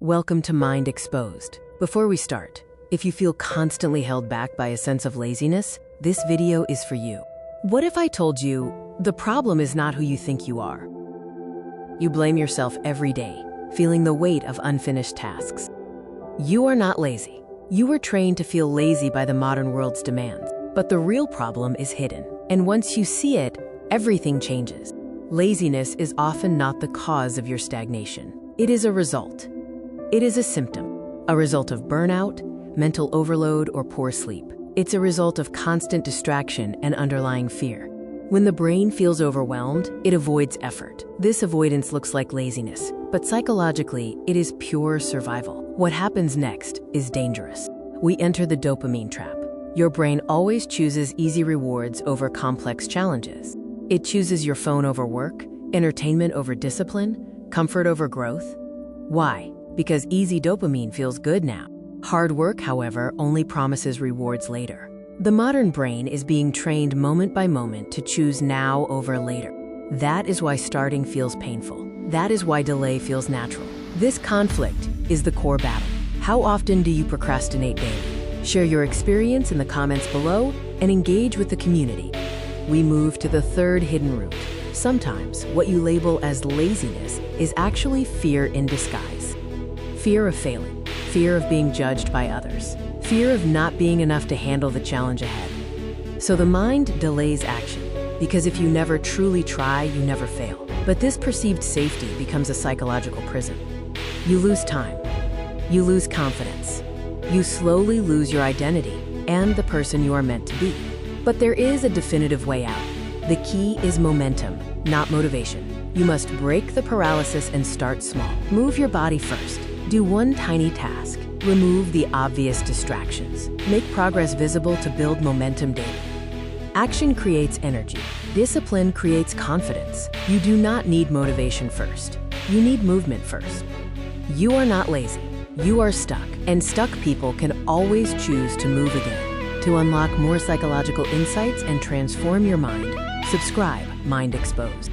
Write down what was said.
Welcome to Mind Exposed. Before we start, if you feel constantly held back by a sense of laziness, this video is for you. What if I told you the problem is not who you think you are? You blame yourself every day, feeling the weight of unfinished tasks. You are not lazy. You were trained to feel lazy by the modern world's demands. But the real problem is hidden. And once you see it, everything changes. Laziness is often not the cause of your stagnation. It is a result. It is a symptom, a result of burnout, mental overload, or poor sleep. It's a result of constant distraction and underlying fear. When the brain feels overwhelmed, it avoids effort. This avoidance looks like laziness, but psychologically, it is pure survival. What happens next is dangerous. We enter the dopamine trap. Your brain always chooses easy rewards over complex challenges. It chooses your phone over work, entertainment over discipline, comfort over growth. Why? Because easy dopamine feels good now. Hard work, however, only promises rewards later. The modern brain is being trained moment by moment to choose now over later. That is why starting feels painful. That is why delay feels natural. This conflict is the core battle. How often do you procrastinate daily? Share your experience in the comments below and engage with the community. We move to the third hidden root. Sometimes what you label as laziness is actually fear in disguise. Fear of failing, fear of being judged by others, fear of not being enough to handle the challenge ahead. So the mind delays action, because if you never truly try, you never fail. But this perceived safety becomes a psychological prison. You lose time. You lose confidence. You slowly lose your identity and the person you are meant to be. But there is a definitive way out. The key is momentum, not motivation. You must break the paralysis and start small. Move your body first. Do one tiny task. Remove the obvious distractions. Make progress visible to build momentum daily. Action creates energy. Discipline creates confidence. You do not need motivation first. You need movement first. You are not lazy. You are stuck. And stuck people can always choose to move again. To unlock more psychological insights and transform your mind, subscribe Mind Exposed.